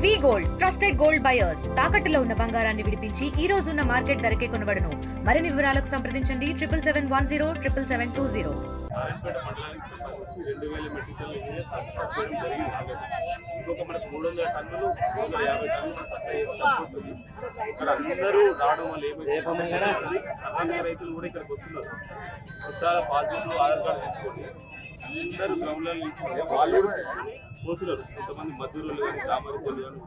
వి gold trusted gold buyers తాకట్టులో ఉన్న బంగారాన్ని విడిపించి ఈ రోజు ఉన్న మార్కెట్ ధరకే కొనబడును. మరిన్ని వివరాలకు సంప్రదించండి 7710 నారాయణపేట మండలానికి సంబంధించి 2000 మెట్రిక్ టన్నుల యూరియా సరఫరా చేయడం జరిగింది. ఇంకొక మనకు 300 టన్నులు 350 టన్నులు సప్లై చేస్తే సరిపోతుంది. ఇక్కడ అందరూ రావడం వల్ల ఏమైతే కర్ణాటక రైతులు కూడా ఇక్కడికి వస్తున్నారు. చుట్టాల పాస్బుక్లు ఆధార్ కార్డు తీసుకొని అందరూ గ్రౌండ్లలో నిల్చుంటే వాళ్ళు కూడా తీసుకొని పోతున్నారు. కొంతమంది మద్దూరులు కానీ కామారెడ్డి కానీ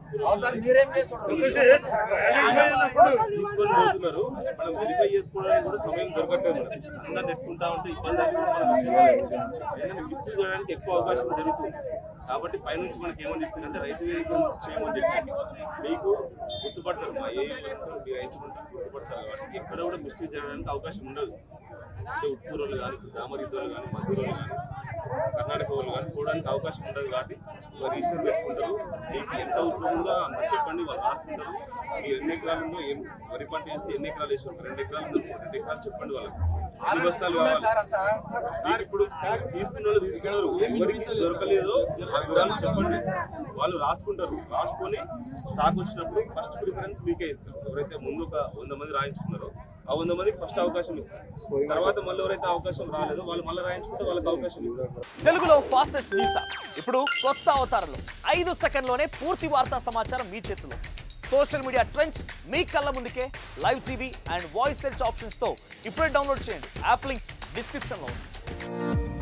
తీసుకొని పోతున్నారు. మనం వెరిఫై చేసుకోవడానికి కూడా సమయం దొరకట్లేదు. అందరు నెట్టుకుంటా ఉంటే ఇబ్బంది అయితే మిస్యూజ్ చేయడానికి ఎక్కువ అవకాశం జరుగుతుంది. కాబట్టి పైనుంచి మనకి ఏమని చెప్పిందంటే రైతు వేదిక చేయమని చెప్పి మీకు గుర్తుపడతారు, మా ఏ మీ రైతులు గుర్తుపడతారు. కాబట్టి ఎక్కడ కూడా మిస్యూజ్ చేయడానికి అవకాశం ఉండదు. అంటే ఉప్పూరు వాళ్ళు కానీ రామరిద్దు వాళ్ళు కానీ మద్దూరు వాళ్ళు కానీ కర్ణాటక వాళ్ళు కానీ పోవడానికి అవకాశం ఉండదు. కాబట్టి రిజిస్టర్ పెట్టుకుంటారు. మీకు ఎంత అవసరం ఉందో అంత చెప్పండి, వాళ్ళు రాసుకుంటారు. మీరు ఎన్ని ఎకరాలు ఉందో ఏం వరి పంట వేసి ఎన్ని ఎకరాలు వేసి 2 ఎకరాలు ఉందో 2 ఎకరాలు చెప్పండి వాళ్ళకి. 2 బస్తాలు కావాలి. మీరు ఇప్పుడు తీసుకున్న వాళ్ళు తీసుకున్నారు, ఎవరికి దొరకలేదో ఆ వివరాలు చెప్పండి, వాళ్ళు రాసుకుంటారు. రాసుకొని స్టాక్ వచ్చినప్పుడు ఫస్ట్ ప్రిఫరెన్స్ మీకే ఇస్తారు. ఎవరైతే ముందు ఒక 100 మంది రాయించుకున్నారో ఆ 100 మందికి ఫస్ట్ అవకాశం ఇస్తారు. తర్వాత మళ్ళీ ఎవరైతే అవకాశం రాలేదో వాళ్ళు మళ్ళీ రాయించుకుంటే వాళ్ళకి అవకాశం ఇస్తారు. తెలుగులో ఫాస్టెస్ట్ న్యూస్ ఇప్పుడు కొత్త అవతారంలో 5 సెకండ్లోనే పూర్తి వార్తా సమాచారం మీ చేతిలో. సోషల్ మీడియా ట్రెండ్స్ మీ కళ్ళ ముందుకే live TV and voice search options తో ఇప్పుడే డౌన్లోడ్ చేయండి. యాప్ లింక్ డిస్క్రిప్షన్ లో ఉంది.